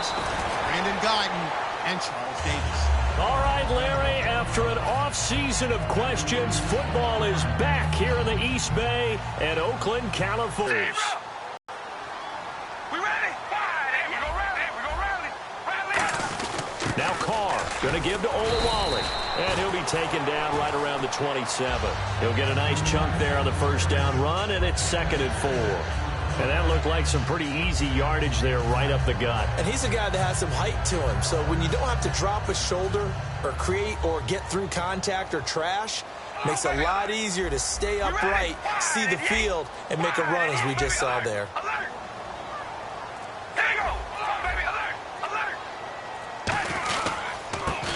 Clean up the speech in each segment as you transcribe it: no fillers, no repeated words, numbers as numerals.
Giants, Brandon Guyton, and Charles Davis. All right, Larry, after an off-season of questions, football is back here in the East Bay at Oakland, California. Now Carr going to give to Olawale, and he'll be taken down right around the 27. He'll get a nice chunk there on the first down run, and it's 2nd and 4. And that looked like some pretty easy yardage there right up the gut. And he's a guy that has some height to him, so when you don't have to drop a shoulder or create or get through contact or trash, makes it a lot easier to stay upright, see the field, and make a run as we just saw there.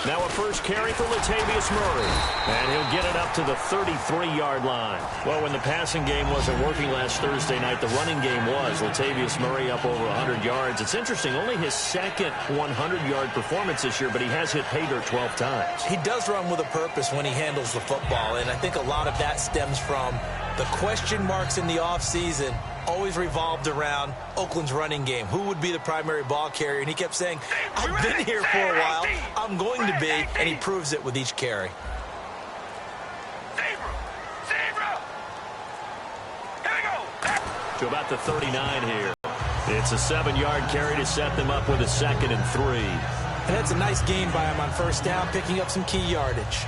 Now a first carry for Latavius Murray, and he'll get it up to the 33-yard line. Well, when the passing game wasn't working last Thursday night, the running game was. Latavius Murray up over 100 yards. It's interesting, only his second 100-yard performance this year, but he has hit pay dirt 12 times. He does run with a purpose when he handles the football, and I think a lot of that stems from the question marks in the offseason always revolved around Oakland's running game. Who would be the primary ball carrier? And he kept saying, I've been here for a while. I'm going to be. And he proves it with each carry. To about the 39 here. It's a 7-yard carry to set them up with a 2nd and 3. And that's a nice gain by him on first down, picking up some key yardage.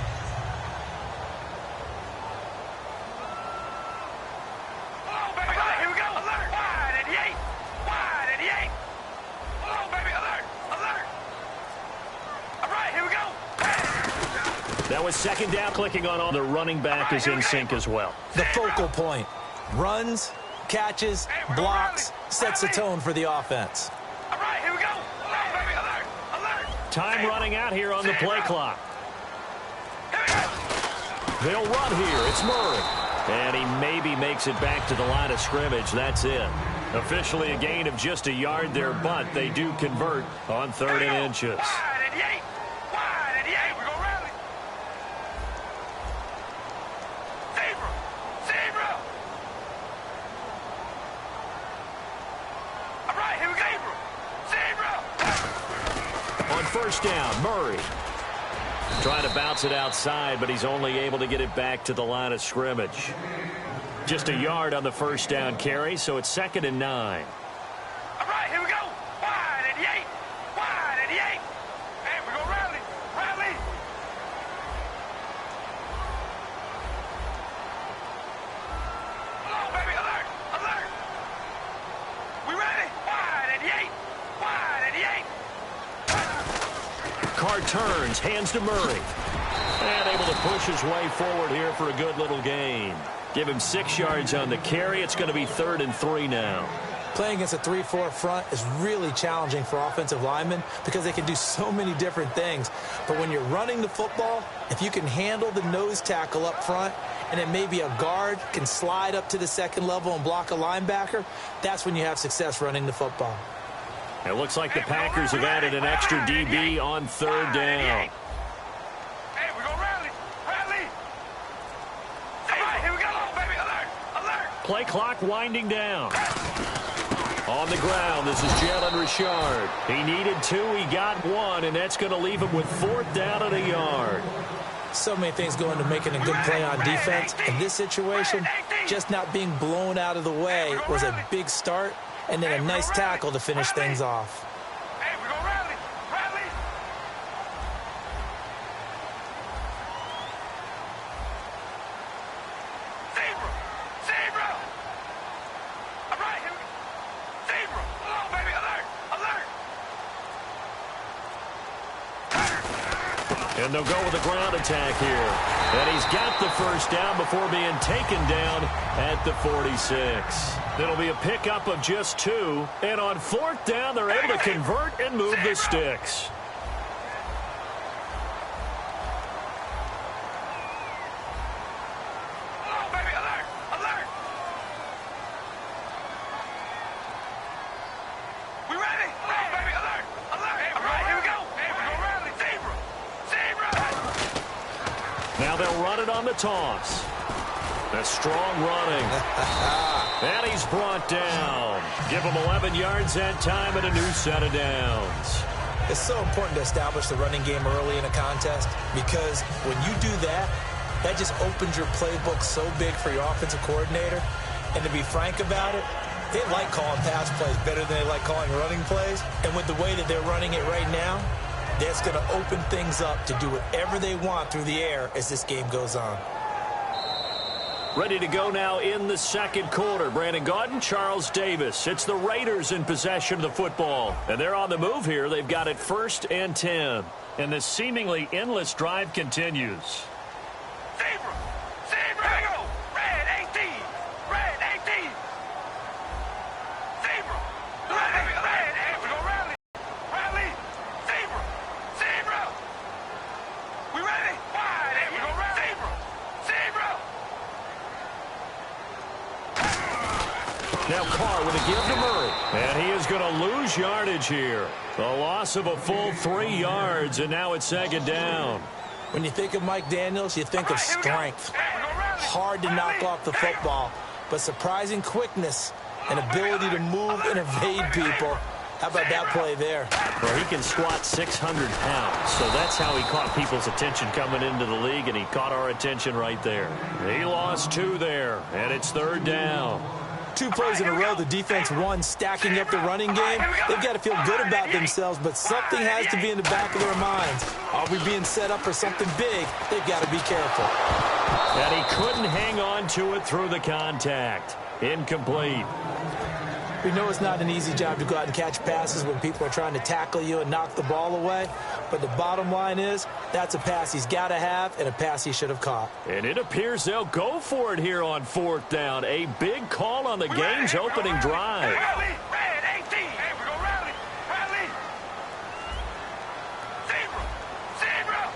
That was 2nd down. Clicking on all the running back is in sync as well. The focal point. Runs, catches, blocks, sets the tone for the offense. All right, here we go. Time running out here on the play clock. They'll run here. It's Murray. And he maybe makes it back to the line of scrimmage. That's it. Officially a gain of just a yard there, but they do convert on 3rd and inches. First down, Murray. Trying to bounce it outside, but he's only able to get it back to the line of scrimmage. Just a yard on the first down carry, so it's 2nd and 9. All right, here we go. Wide 88. Wide 88. And we're going to rally. Rally. Come on, baby. Alert. Alert. We ready? Wide 88. Wide 88. Carr turns, hands to Murray. And able to push his way forward here for a good little gain. Give him 6 yards on the carry. It's going to be 3rd and 3 now. Playing against a 3-4 front is really challenging for offensive linemen because they can do so many different things. But when you're running the football, if you can handle the nose tackle up front and then maybe a guard can slide up to the 2nd level and block a linebacker, that's when you have success running the football. It looks like the Packers have added an extra DB on 3rd down. Hey, we're going to rally. Rally. All right, here we go, baby. Alert. Alert. Play clock winding down. On the ground, this is Jalen Richard. He needed 2, he got 1, and that's going to leave him with 4th down and a yard. So many things go into making a good play on defense. In this situation, just not being blown out of the way was a big start. And then a nice tackle to finish things off. Hey, we're going to rally. Rally. Zebra. Zebra. All right, here we go. Zebra. Come on, baby. Alert. Alert. And they'll go with a ground attack here. And he's got the first down before being taken down at the 46. It'll be a pickup of just 2. And on 4th down, they're able to convert and move the sticks. Oh, baby, alert, alert. We ready? Oh, baby, alert, alert. Hey, all right, here we go. Hey, we're going to rally. Zebra. Zebra. Now they'll run it on the toss. A strong running. And he's brought down. Give him 11 yards that time and a new set of downs. It's so important to establish the running game early in a contest because when you do that, that just opens your playbook so big for your offensive coordinator. And to be frank about it, they like calling pass plays better than they like calling running plays. And with the way that they're running it right now, that's going to open things up to do whatever they want through the air as this game goes on. Ready to go now in the second quarter. Brandon Gaudin, Charles Davis. It's the Raiders in possession of the football. And they're on the move here. They've got it 1st and 10. And the seemingly endless drive continues. Zebra! Zebra! Go! Red 18! Red 18! Zebra! Rally! Red! And we go rally! Rally! Zebra! Zebra! We ready? Wide! And we go rally! Zebra! Zebra! Now Carr with a give to Murray. And he is going to lose yardage here. A loss of a full 3 yards, and now it's 2nd down. When you think of Mike Daniels, you think of strength. Hard to knock off the football, but surprising quickness and ability to move and evade people. How about that play there? Well, he can squat 600 pounds, so that's how he caught people's attention coming into the league, and he caught our attention right there. He lost 2 there, and it's 3rd down. 2 plays in a row, the defense won, stacking up the running game. They've got to feel good about themselves, but something has to be in the back of their minds. Are we being set up for something big? They've got to be careful. And he couldn't hang on to it through the contact. Incomplete. We know it's not an easy job to go out and catch passes when people are trying to tackle you and knock the ball away. But the bottom line is, that's a pass he's got to have and a pass he should have caught. And it appears they'll go for it here on 4th down. A big call on the game's opening drive. Rally! Red 18! And we go rally! Rally! Zebra! Zebra!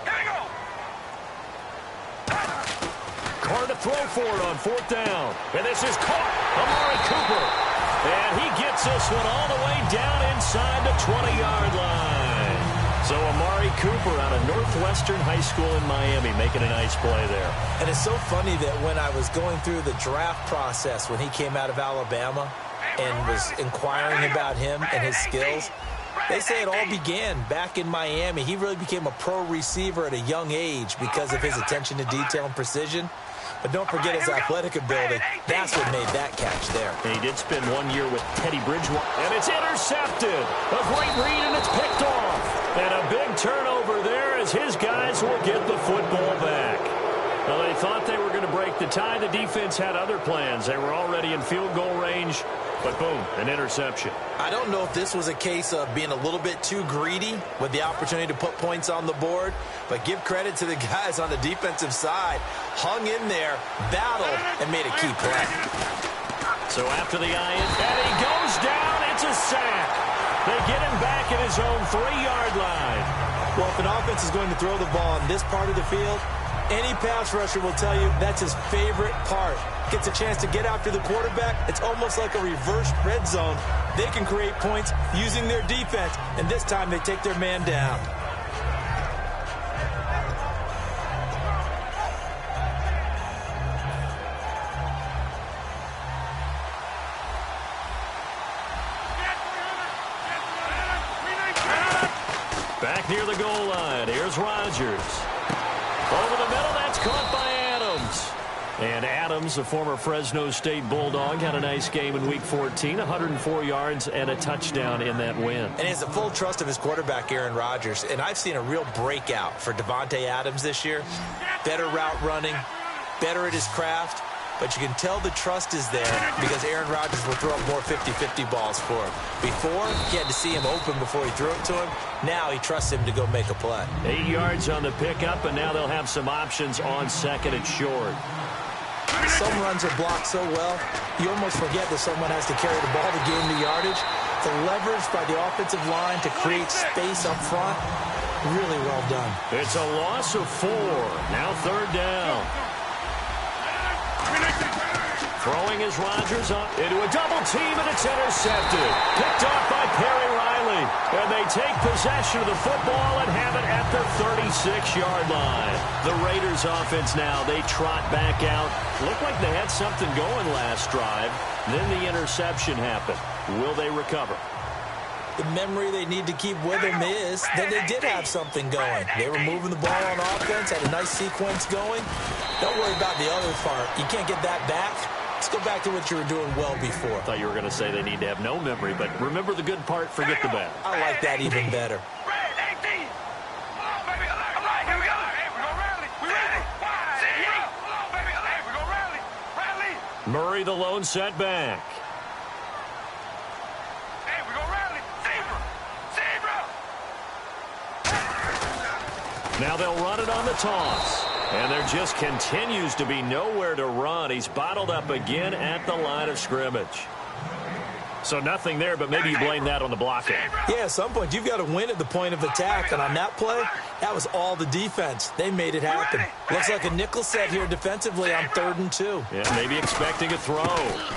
Here we go! Carr to throw for it on 4th down. And this is caught. Amari Cooper. And he gets this one all the way down inside the 20-yard line. So Amari Cooper out of Northwestern High School in Miami making a nice play there. And it's so funny that when I was going through the draft process when he came out of Alabama and was inquiring about him and his skills, they say it all began back in Miami. He really became a pro receiver at a young age because of his attention to detail and precision. But don't forget his athletic ability. That's what made that catch there. And he did spend 1 year with Teddy Bridgewater. And it's intercepted. A great read, and it's picked off. And a big turnover there as his guys will get the football back. Now, they thought they were going to break the tie. The defense had other plans. They were already in field goal range. But boom, an interception. I don't know if this was a case of being a little bit too greedy with the opportunity to put points on the board, but give credit to the guys on the defensive side. Hung in there, battled, and made a key play. So after the eye-in, and he goes down, it's a sack. They get him back at his own 3-yard line. Well, if an offense is going to throw the ball on this part of the field, any pass rusher will tell you that's his favorite part. Gets a chance to get after the quarterback. It's almost like a reverse red zone. They can create points using their defense, and this time they take their man down. Back near the goal line. Here's Rodgers. Over the middle, that's caught by Adams. And Adams, a former Fresno State Bulldog, had a nice game in Week 14, 104 yards and a touchdown in that win. And he has the full trust of his quarterback, Aaron Rodgers. And I've seen a real breakout for Devontae Adams this year. Better route running, better at his craft. But you can tell the trust is there because Aaron Rodgers will throw up more 50-50 balls for him. Before, he had to see him open before he threw it to him. Now he trusts him to go make a play. 8 yards on the pickup, and now they'll have some options on 2nd and short. Some runs are blocked so well, you almost forget that someone has to carry the ball to gain the yardage. The leverage by the offensive line to create space up front, really well done. It's a loss of 4. Now 3rd down. Throwing is Rodgers up into a double team, and it's intercepted. Picked off by Perry Riley. And they take possession of the football and have it at the 36-yard line. The Raiders offense now, they trot back out. Looked like they had something going last drive. Then the interception happened. Will they recover? The memory they need to keep with them is that they did have something going. They were moving the ball on offense, had a nice sequence going. Don't worry about the other part. You can't get that back. Let's go back to what you were doing well before. I thought you were going to say they need to have no memory, but remember the good part, forget the bad. I like that even better. Murray, the lone setback. Hey, we gonna rally. Zebra. Now they'll run it on the toss. And there just continues to be nowhere to run. He's bottled up again at the line of scrimmage. So nothing there, but maybe you blame that on the blocking. Yeah, at some point you've got to win at the point of attack. And on that play, that was all the defense. They made it happen. Looks like a nickel set here defensively on 3rd and 2. Yeah, maybe expecting a throw.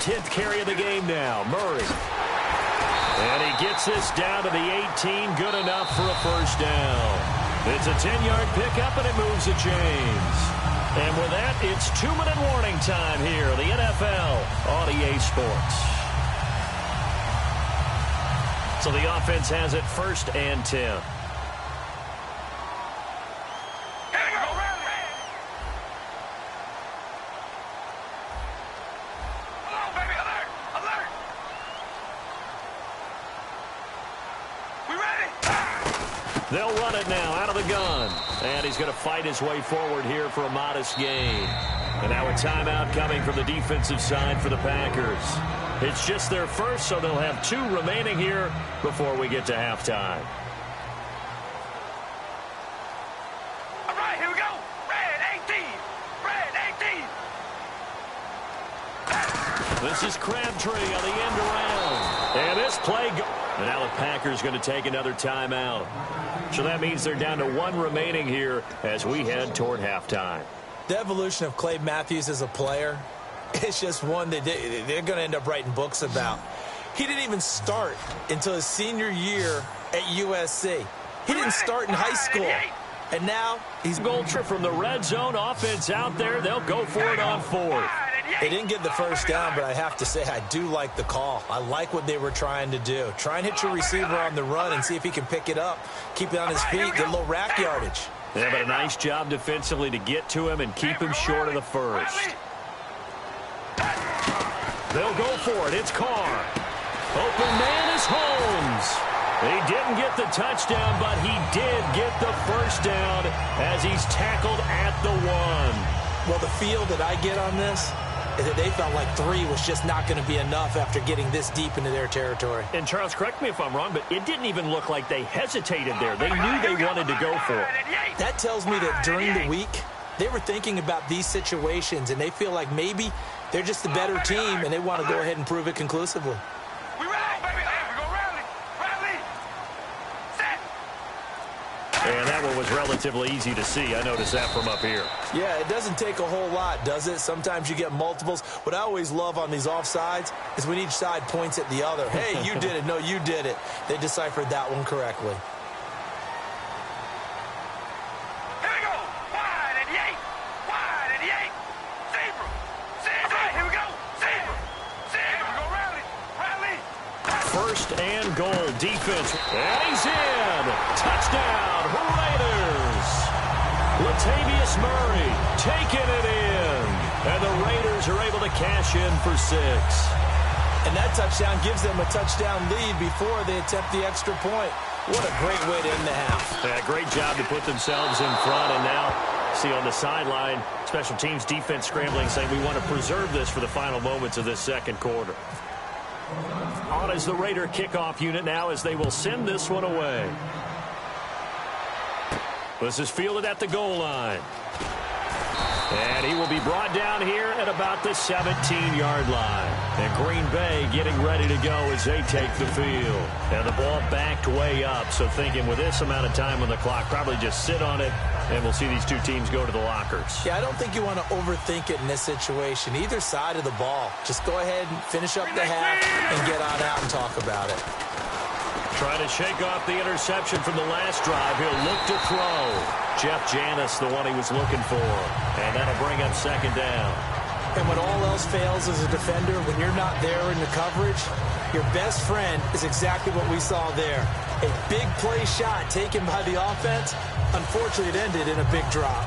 10th carry of the game now, Murray. And he gets this down to the 18, good enough for a first down. It's a 10-yard pickup, and it moves the chains. And with that, it's 2-minute warning time here, the NFL on EA Sports. So the offense has it 1st and 10. They'll run it now out of the gun. And he's going to fight his way forward here for a modest gain. And now a timeout coming from the defensive side for the Packers. It's just their first, so they'll have 2 remaining here before we get to halftime. All right, here we go. Red 18. Red 18. This is Crabtree on the end around. And this play and now the Packers going to take another timeout. So that means they're down to 1 remaining here as we head toward halftime. The evolution of Clay Matthews as a player, it's just one that they're going to end up writing books about. He didn't even start until his senior year at USC. He didn't start in high school. And now he's Goltra from the red zone offense out there. They'll go for it on 4th. They didn't get the first down, but I have to say I do like the call. I like what they were trying to do. Try and hit your receiver on the run and see if he can pick it up, keep it on his feet, get a little rack yardage. Yeah, but a nice job defensively to get to him and keep him short of the first. They'll go for it. It's Carr. Open man is Holmes. He didn't get the touchdown, but he did get the first down as he's tackled at the 1. Well, the feel that I get on this is that they felt like 3 was just not going to be enough after getting this deep into their territory. And, Charles, correct me if I'm wrong, but it didn't even look like they hesitated there. They knew they wanted to go for it. That tells me that during the week, they were thinking about these situations, and they feel like maybe they're just the better team, and they want to go ahead and prove it conclusively. And that one was relatively easy to see. I noticed that from up here. Yeah, it doesn't take a whole lot, does it? Sometimes you get multiples. What I always love on these offsides is when each side points at the other. Hey, you did it. No, you did it. They deciphered that one correctly. Here we go. Wide at the 8. Wide at the 8. Zebra. Zebra. Here we go. Zebra. Zebra. We go rally. Rally. 1st and goal defense. And he's in. Touchdown. Raiders. Latavius Murray taking it in. And the Raiders are able to cash in for 6. And that touchdown gives them a touchdown lead before they attempt the extra point. What a great way to end the half. Yeah, great job to put themselves in front. And now, see on the sideline, special teams defense scrambling, saying we want to preserve this for the final moments of this 2nd quarter. On is the Raider kickoff unit now as they will send this one away. This is fielded at the goal line. And he will be brought down here at about the 17-yard line. And Green Bay getting ready to go as they take the field. And the ball backed way up, so thinking with this amount of time on the clock, probably just sit on it, and we'll see these 2 teams go to the lockers. Yeah, I don't think you want to overthink it in this situation. Either side of the ball. Just go ahead and finish up the half and get on out and talk about it. Trying to shake off the interception from the last drive. He'll look to throw. Jeff Janis, the one he was looking for. And that'll bring up second down. And when all else fails as a defender, when you're not there in the coverage, your best friend is exactly what we saw there. A big play shot taken by the offense. Unfortunately, it ended in a big drop.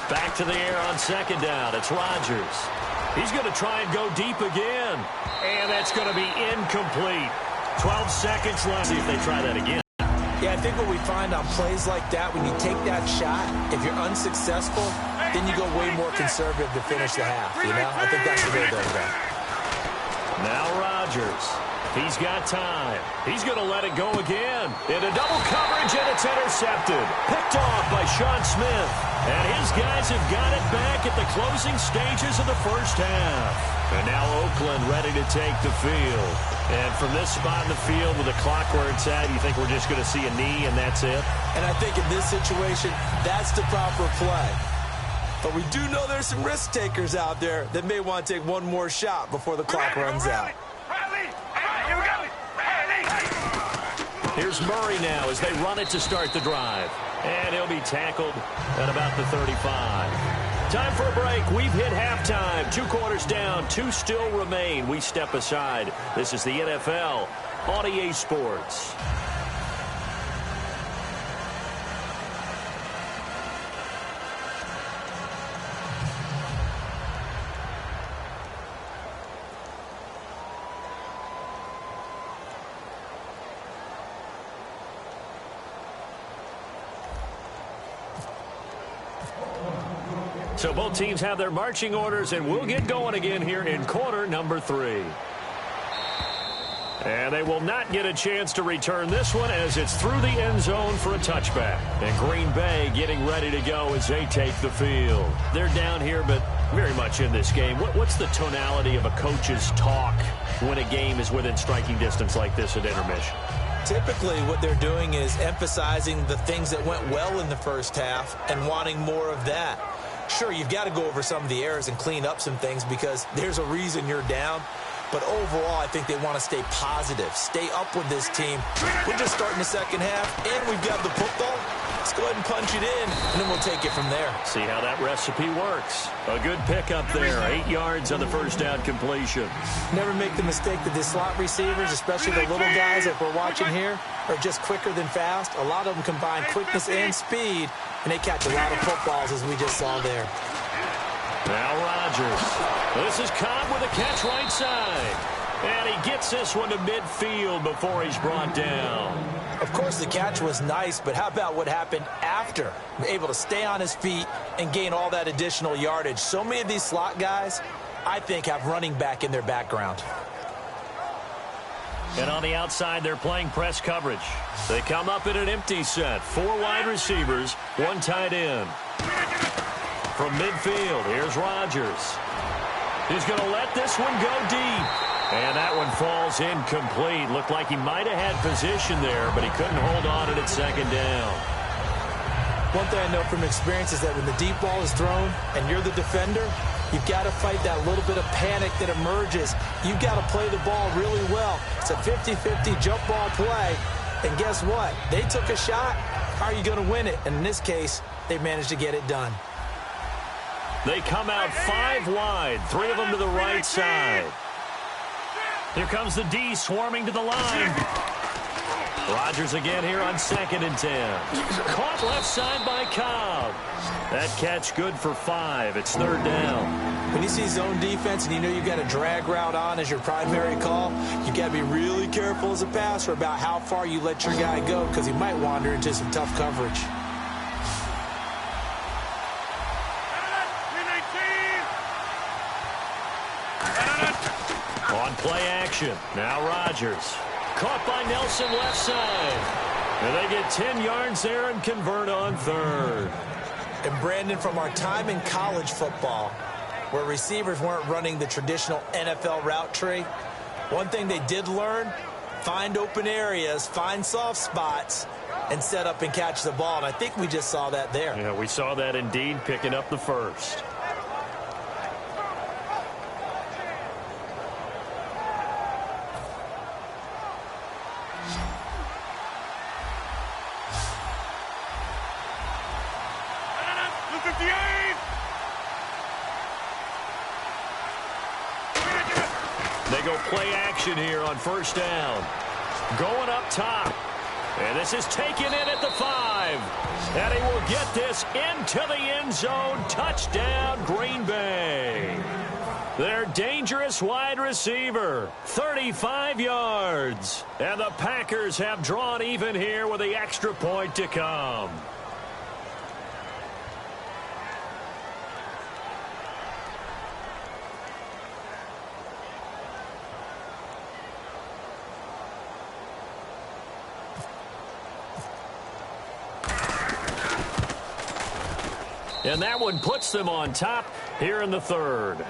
Back to the air on second down. It's Rodgers. He's going to try and go deep again. And that's going to be incomplete. 12 seconds left. See if they try that again. Yeah, I think what we find on plays like that, when you take that shot, if you're unsuccessful, then you go way more conservative to finish the half, you know? I think that's the way they'll go. Now Rodgers. He's got time. He's going to let it go again. Into double coverage, and it's intercepted. Picked off by Sean Smith. And his guys have got it back at the closing stages of the first half. And now Oakland ready to take the field. And from this spot in the field with the clock where it's at, you think we're just going to see a knee and that's it? And I think in this situation, that's the proper play. But we do know there's some risk takers out there that may want to take one more shot before the clock runs out. Here's Murray now as they run it to start the drive. And he'll be tackled at about the 35. Time for a break. We've hit halftime. 2 quarters down. 2 still remain. We step aside. This is the NFL on EA Sports. So both teams have their marching orders, and we'll get going again here in quarter number 3. And they will not get a chance to return this one as it's through the end zone for a touchback. And Green Bay getting ready to go as they take the field. They're down here, but very much in this game. What's the tonality of a coach's talk when a game is within striking distance like this at intermission? Typically, what they're doing is emphasizing the things that went well in the first half and wanting more of that. Sure, you've got to go over some of the errors and clean up some things because there's a reason you're down. But overall, I think they want to stay positive, stay up with this team. We're just starting the second half, and we've got the football. Let's go ahead and punch it in, and then we'll take it from there. See how that recipe works. A good pickup there, 8 yards on the first down completion. Never make the mistake that the slot receivers, especially the little guys like we're watching here, are just quicker than fast. A lot of them combine quickness and speed, and they catch a lot of footballs, as we just saw there. Now Rodgers. This is Cobb with a catch right side. And he gets this one to midfield before he's brought down. Of course, the catch was nice, but how about what happened after? Able to stay on his feet and gain all that additional yardage. So many of these slot guys, I think, have running back in their background. And on the outside, they're playing press coverage. They come up in an empty set. 4 wide receivers, 1 tight end. From midfield, here's Rodgers. He's going to let this one go deep. And that one falls incomplete. Looked like he might have had position there, but he couldn't hold on at second down. One thing I know from experience is that when the deep ball is thrown and you're the defender, you've got to fight that little bit of panic that emerges. You've got to play the ball really well. It's a 50-50 jump ball play. And guess what? They took a shot. How are you going to win it? And in this case, they managed to get it done. They come out 5 wide, 3 of them to the right side. Here comes the D swarming to the line. Rodgers again here on 2nd and 10. Caught left side by Cobb. That catch good for 5. It's 3rd down. When you see zone defense and you know you've got a drag route on as your primary call, you've got to be really careful as a passer about how far you let your guy go because he might wander into some tough coverage. On play action, now Rodgers. Caught by Nelson left side. And they get 10 yards there and convert on 3rd. And Brandon, from our time in college football, where receivers weren't running the traditional NFL route tree, one thing they did learn, find open areas, find soft spots, and set up and catch the ball. And I think we just saw that there. Yeah, we saw that indeed, picking up the first. They go play action here on first down. Going up top. And this is taken in at the 5. And he will get this into the end zone. Touchdown, Green Bay. Their dangerous wide receiver, 35 yards. And the Packers have drawn even here with the extra point to come. And that one puts them on top here in the third.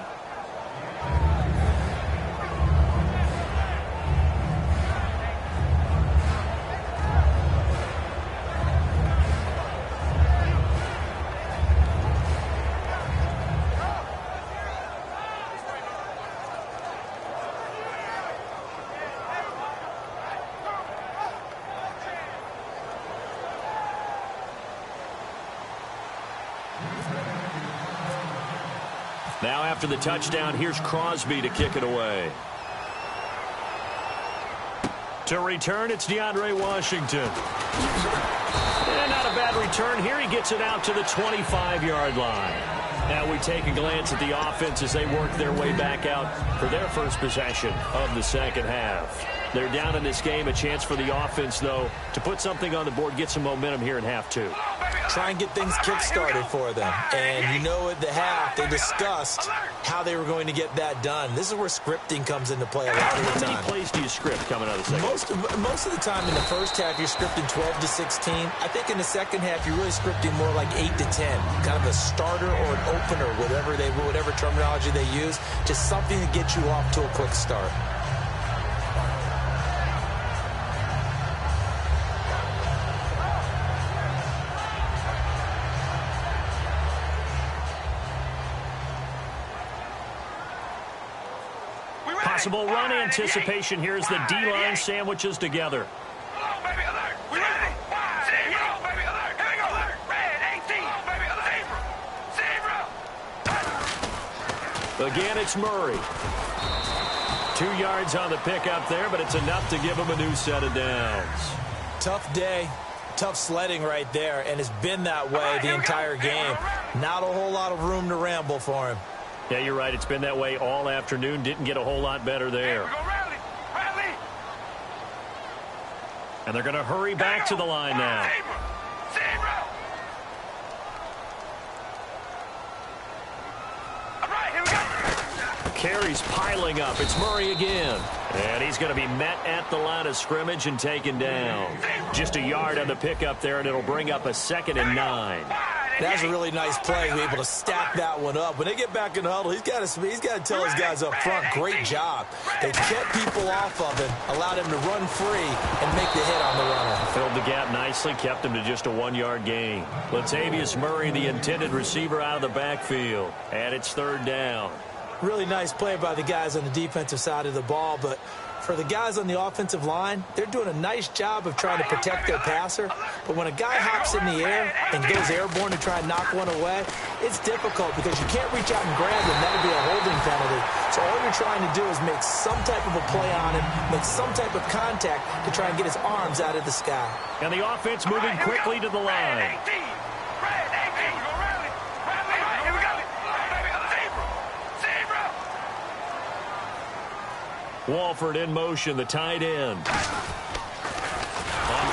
Now after the touchdown, here's Crosby to kick it away. To return, it's DeAndre Washington. And not a bad return. Here he gets it out to the 25-yard line. Now we take a glance at the offense as they work their way back out for their first possession of the second half. They're down in this game. A chance for the offense, though, to put something on the board, get some momentum here in half two. Try and get things kick-started for them. And you know at the half, they discussed how they were going to get that done. This is where scripting comes into play a lot of the time. How many plays do you script coming out of the second? Most of the time in the first half, you're scripting 12 to 16. I think in the second half, you're really scripting more like 8 to 10. Kind of a starter or an opener, whatever terminology they use. Just something to get you off to a quick start. Possible run anticipation here as the D-line sandwiches together. Again, it's Murray. 2 yards on the pickup there, but it's enough to give him a new set of downs. Tough day. Tough sledding right there, and it's been that way the entire game. Not a whole lot of room to ramble for him. Yeah, you're right. It's been that way all afternoon. Didn't get a whole lot better there. And they're going to hurry back to the line now. Carries piling up. It's Murray again. And he's going to be met at the line of scrimmage and taken down. Just a yard on the pickup there, and it'll bring up a 2nd and 9. That's a really nice play, to be able to stack that one up. When they get back in the huddle, he's got to tell his guys up front, great job. They kept people off of him, allowed him to run free, and make the hit on the runner. Filled the gap nicely, kept him to just a 1-yard gain. Latavius Murray, the intended receiver, out of the backfield. And it's 3rd down. Really nice play by the guys on the defensive side of the ball, but for the guys on the offensive line, they're doing a nice job of trying to protect their passer. But when a guy hops in the air and goes airborne to try and knock one away, it's difficult because you can't reach out and grab him. That would be a holding penalty. So all you're trying to do is make some type of a play on him, make some type of contact to try and get his arms out of the sky. And the offense moving quickly to the line. Walford in motion, the tight end. On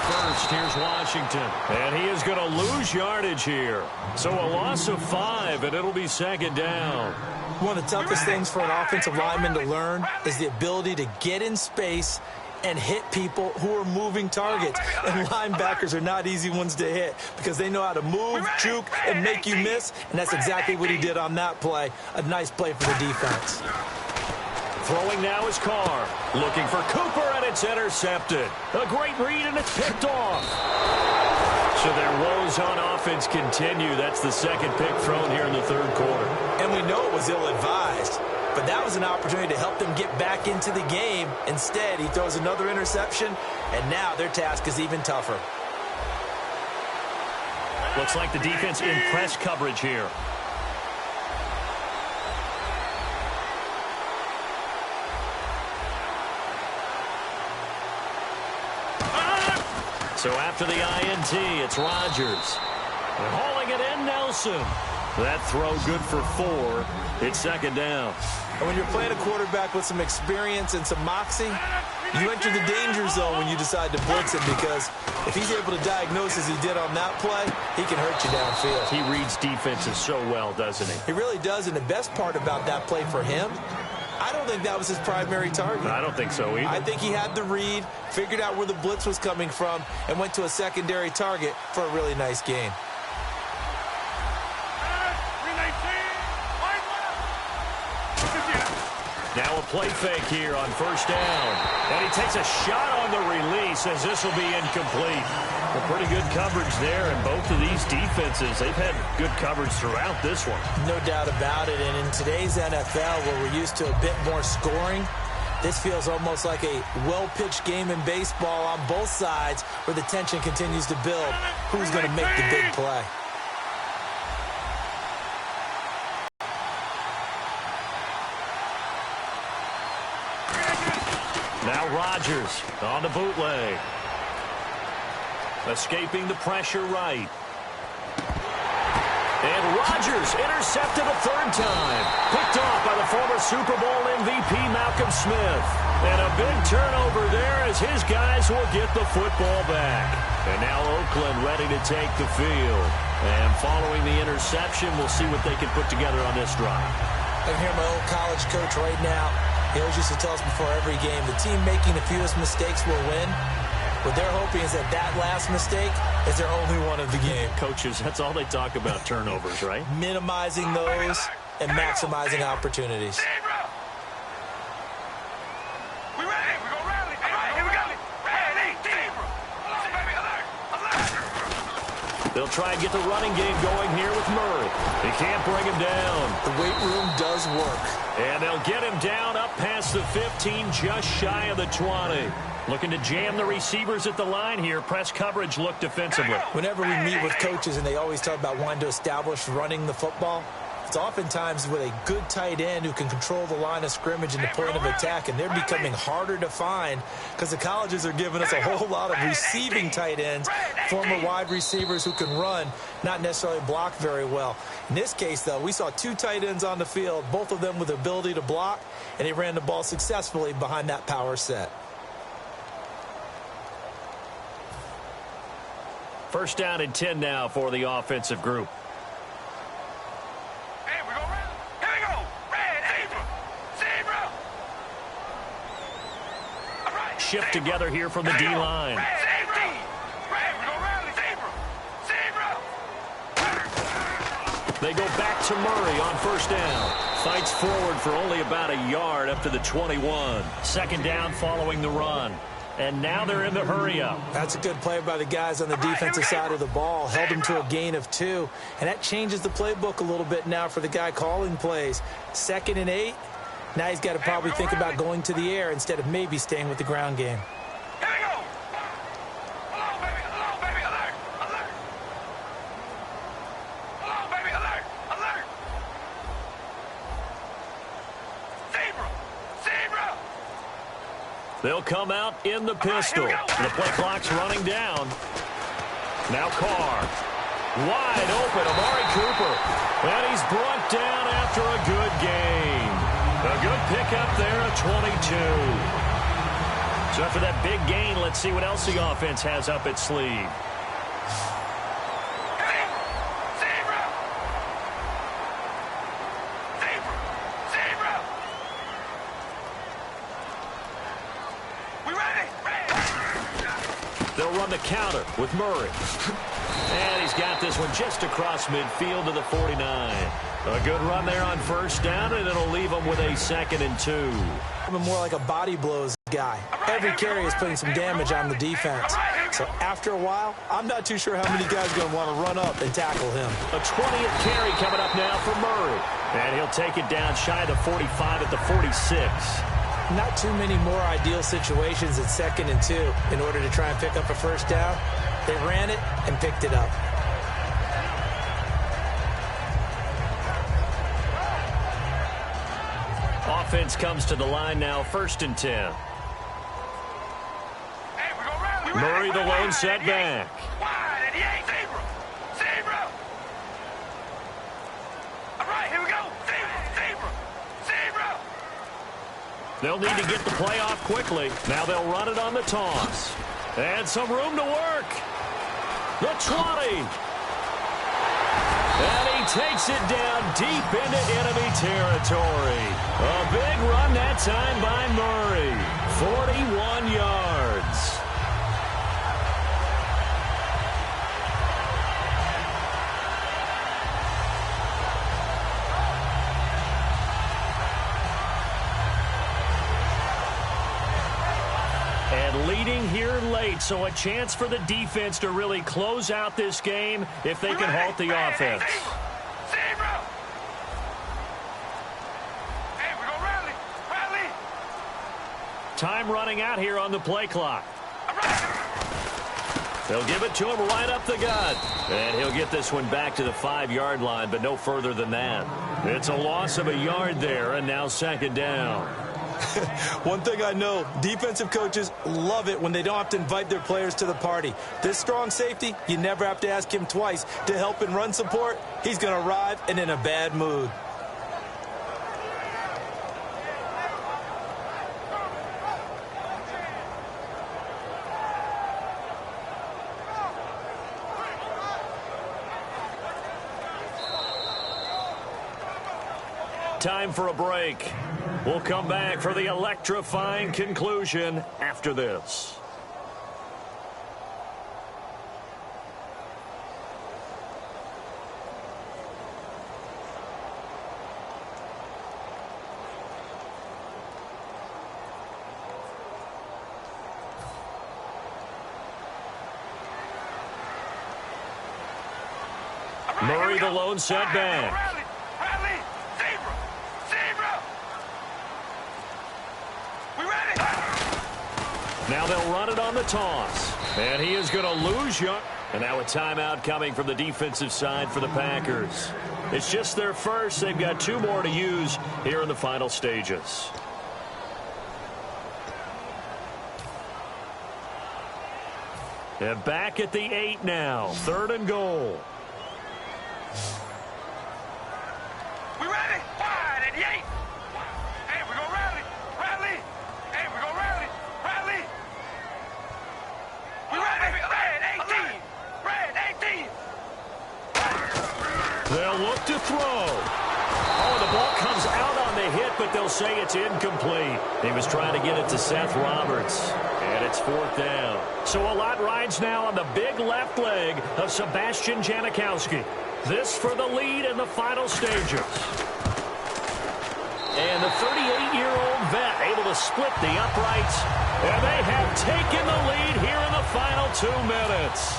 first, here's Washington. And he is going to lose yardage here. So a loss of 5, and it'll be 2nd down. One of the toughest things for an offensive lineman to learn is the ability to get in space and hit people who are moving targets. And linebackers are not easy ones to hit because they know how to move, juke, and make you miss. And that's exactly what he did on that play. A nice play for the defense. Throwing now is Carr. Looking for Cooper, and it's intercepted. A great read, and it's picked off. So their woes on offense continue. That's the second pick thrown here in the third quarter. And we know it was ill-advised, but that was an opportunity to help them get back into the game. Instead, he throws another interception, and now their task is even tougher. Looks like the defense in press coverage here. So after the INT, it's Rodgers. They're hauling it in, Nelson. That throw good for 4. It's second down. And when you're playing a quarterback with some experience and some moxie, you enter the danger zone when you decide to blitz him, because if he's able to diagnose as he did on that play, he can hurt you downfield. He reads defenses so well, doesn't he? He really does, and the best part about that play for him, I don't think that was his primary target. I don't think so either. I think he had the read, figured out where the blitz was coming from, and went to a secondary target for a really nice gain. Now a play fake here on first down. And he takes a shot on the release as this will be incomplete. Well, pretty good coverage there, and both of these defenses, they've had good coverage throughout this one. No doubt about it, and in today's NFL, where we're used to a bit more scoring, this feels almost like a well-pitched game in baseball on both sides, where the tension continues to build. Who's going to make the big play? Now Rodgers on the bootleg. Escaping the pressure right. And Rodgers intercepted a third time. Picked off by the former Super Bowl MVP Malcolm Smith. And a big turnover there as his guys will get the football back. And now Oakland ready to take the field. And following the interception, we'll see what they can put together on this drive. I can hear my old college coach right now. He always used to tell us before every game, the team making the fewest mistakes will win. What they're hoping is that that last mistake is their only one of the game. Coaches, that's all they talk about, turnovers, right? Minimizing those and maximizing opportunities. We ready? We gonna rally. All right, here we go. Ready, Zebra. Baby, alert, alert. They'll try and get the running game going here with Murray. They can't bring him down. The weight room does work. And they'll get him down up past the 15, just shy of the 20. Looking to jam the receivers at the line here. Press coverage look defensively. Whenever we meet with coaches and they always talk about wanting to establish running the football, it's oftentimes with a good tight end who can control the line of scrimmage and the point of attack, and they're becoming harder to find because the colleges are giving us a whole lot of receiving tight ends, former wide receivers who can run, not necessarily block very well. In this case, though, we saw 2 tight ends on the field, both of them with the ability to block, and they ran the ball successfully behind that power set. First down and 10 now for the offensive group. Hey, we gonna rally. Here we go. Red, Zebra. Zebra. All right. Shift together here from the D-line. Safety. Red, we gonna rally. Zebra. Zebra. They go back to Murray on first down. Fights forward for only about a yard up to the 21. Second down following the run. And now they're in the hurry-up. That's a good play by the guys on the defensive side of the ball. Held them to a gain of 2. And that changes the playbook a little bit now for the guy calling plays. 2nd and 8. Now he's got to probably think about going to the air instead of maybe staying with the ground game. Here we go. Hello, baby. Hello, baby. Alert. Alert. Hello, baby. Alert. Alert. Zebra. Zebra. They'll come out in the pistol. The play clock's running down. Now Carr. Wide open, Amari Cooper. And he's brought down after a good gain. A good pickup there at 22. So after that big gain, let's see what else the offense has up its sleeve. They'll run the counter with Murray. And he's got this one just across midfield to the 49. A good run there on first down, and it'll leave him with a 2nd and 2. I'm more like a body blows guy. Every carry is putting some damage on the defense. So after a while, I'm not too sure how many guys are going to want to run up and tackle him. A 20th carry coming up now for Murray. And he'll take it down shy of the 45 at the 46. Not too many more ideal situations at 2nd and 2 in order to try and pick up a first down. They ran it and picked it up. Offense comes to the line now, 1st and 10. Murray the lone setback. Wide, 88, Zebra. All right, here we go. Zebra. They'll need to get the play off quickly. Now they'll run it on the toss. And some room to work. The 20. And he takes it down deep into enemy territory. A big run that time by Murray. 41 yards. And leading here late, so a chance for the defense to really close out this game if they can halt the offense. Zebra. Hey, we're going to rally. Time running out here on the play clock. They'll give it to him right up the gut. And he'll get this one back to the 5-yard line, but no further than that. It's a loss of a yard there, and now 2nd down. One thing I know, defensive coaches love it when they don't have to invite their players to the party. This strong safety, you never have to ask him twice to help in run support. He's going to arrive and in a bad mood. Time for a break. We'll come back for the electrifying conclusion after this. Murray the lone setback. Now they'll run it on the toss. And he is going to lose you. And now a timeout coming from the defensive side for the Packers. It's just their first. They've got 2 more to use here in the final stages. And back at the 8 now. 3rd and goal. We ready? Wide at the 8. Hey, we're going to rally. Hey, we're going to rally. We ready? Red 18. They'll look to throw. Oh, the ball comes out on the hit, but they'll say it's incomplete. He was trying to get it to Seth Roberts. And it's 4th down. So a lot rides now on the big left leg of Sebastian Janikowski. This for the lead in the final stages. And the 38-year-old vet able to split the uprights. And they have taken the lead here in the final 2 minutes.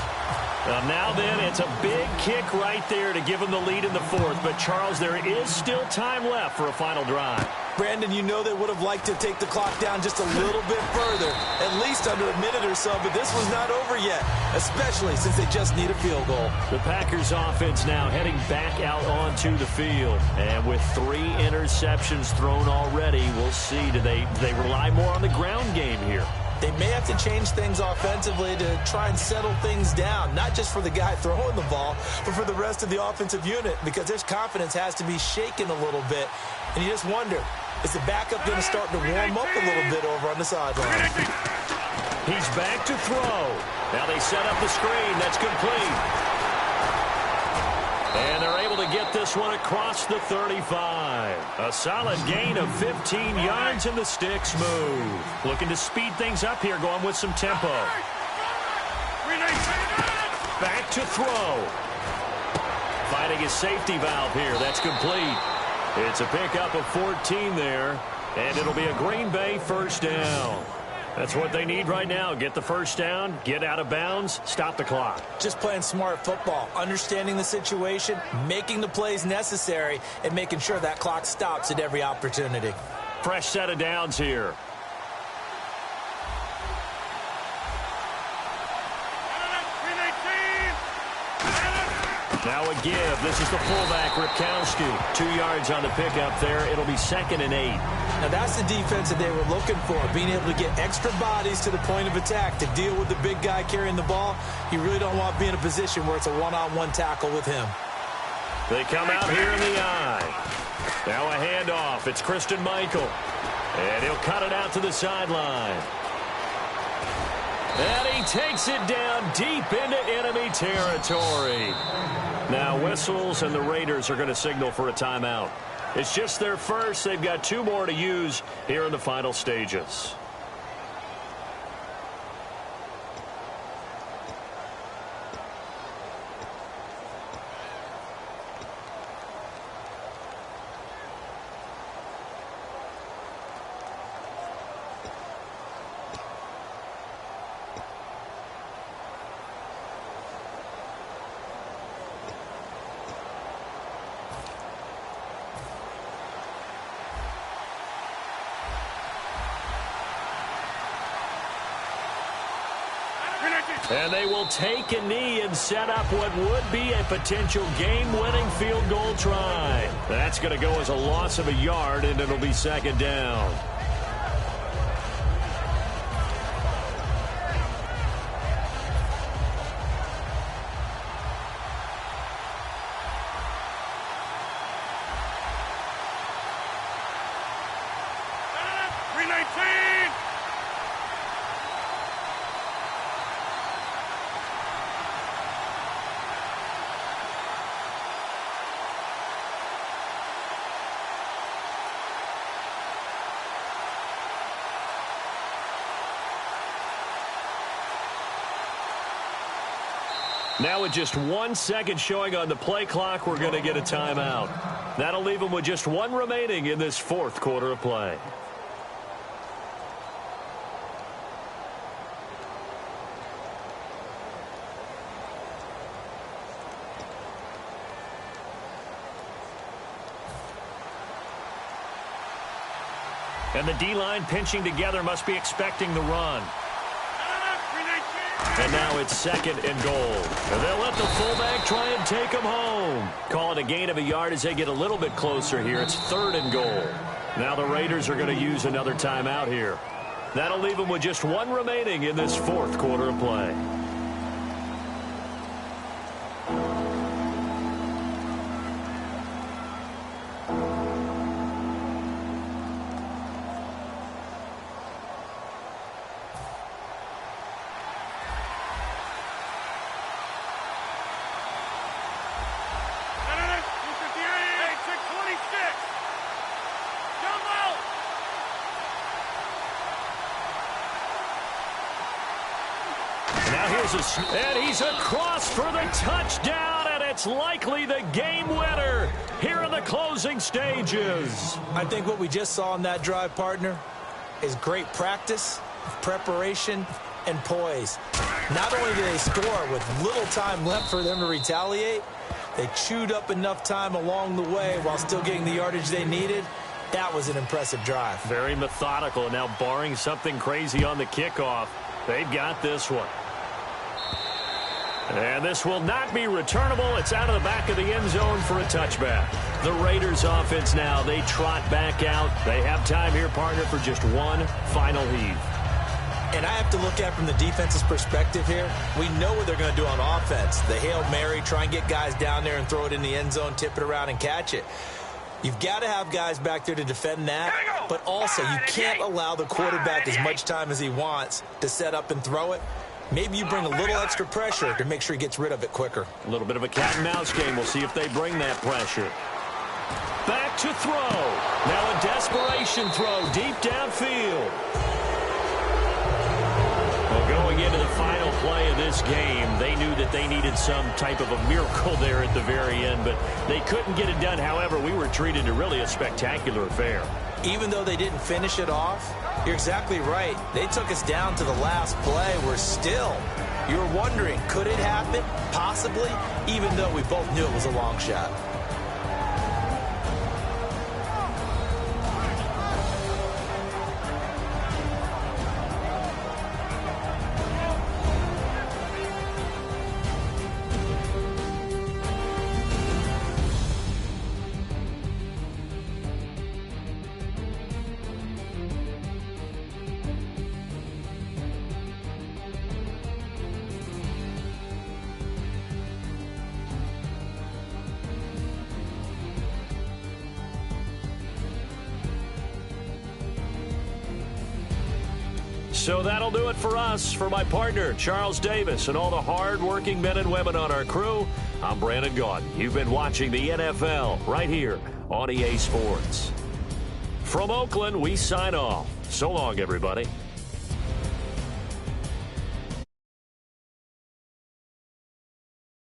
Now then, it's a big kick right there to give them the lead in the 4th. But, Charles, there is still time left for a final drive. Brandon, you know they would have liked to take the clock down just a little bit further, at least under a minute or so, but this was not over yet, especially since they just need a field goal. The Packers offense now heading back out onto the field. And with 3 interceptions thrown already, we'll see. Do they rely more on the ground game here? They may have to change things offensively to try and settle things down, not just for the guy throwing the ball, but for the rest of the offensive unit, because their confidence has to be shaken a little bit. And you just wonder, is the backup going to start to warm up a little bit over on the sideline? He's back to throw. Now they set up the screen. That's complete. And they're able to get this one across the 35. A solid gain of 15 yards, and the sticks move. Looking to speed things up here, going with some tempo. Back to throw. Finding his safety valve here. That's complete. It's a pickup of 14 there, and it'll be a Green Bay first down. That's what they need right now. Get the first down, get out of bounds, stop the clock. Just playing smart football, understanding the situation, making the plays necessary, and making sure that clock stops at every opportunity. Fresh set of downs here. Now a give. This is the fullback, Ripkowski. 2 yards on the pickup there. It'll be 2nd and 8. Now that's the defense that they were looking for, being able to get extra bodies to the point of attack to deal with the big guy carrying the ball. You really don't want to be in a position where it's a one-on-one tackle with him. They come out here in the eye. Now a handoff. It's Christian Michael. And he'll cut it out to the sideline. And he takes it down deep into enemy territory. Now whistles, and the Raiders are going to signal for a timeout. It's just their first. They've got 2 more to use here in the final stages. And they will take a knee and set up what would be a potential game-winning field goal try. That's going to go as a loss of a yard, and it'll be 2nd down. Now with just 1 second showing on the play clock, we're going to get a timeout. That'll leave them with just 1 remaining in this 4th quarter of play. And the D-line pinching together must be expecting the run. And now it's 2nd and goal. And they'll let the fullback try and take him home. Call it a gain of a yard as they get a little bit closer here. It's 3rd and goal. Now the Raiders are going to use another timeout here. That'll leave them with just 1 remaining in this 4th quarter of play. And he's across for the touchdown, and it's likely the game winner here in the closing stages. I think what we just saw in that drive, partner, is great practice, preparation, and poise. Not only do they score with little time left for them to retaliate, they chewed up enough time along the way while still getting the yardage they needed. That was an impressive drive. Very methodical. Now, barring something crazy on the kickoff, they've got this one. And this will not be returnable. It's out of the back of the end zone for a touchback. The Raiders offense now, they trot back out. They have time here, partner, for just 1 final heave. And I have to look at it from the defense's perspective here. We know what they're going to do on offense. The Hail Mary, try and get guys down there and throw it in the end zone, tip it around and catch it. You've got to have guys back there to defend that, but also you can't allow the quarterback as much time as he wants to set up and throw it. Maybe you bring a little extra pressure to make sure he gets rid of it quicker. A little bit of a cat and mouse game. We'll see if they bring that pressure. Back to throw. Now a desperation throw deep downfield. Well, going into the final play of this game, they knew that they needed some type of a miracle there at the very end, but they couldn't get it done. However, we were treated to really a spectacular affair. Even though they didn't finish it off, you're exactly right. They took us down to the last play. We're still, you were wondering, could it happen? Possibly, even though we both knew it was a long shot. So that'll do it for us. For my partner, Charles Davis, and all the hard-working men and women on our crew, I'm Brandon Gaudin. You've been watching the NFL right here on EA Sports. From Oakland, we sign off. So long, everybody.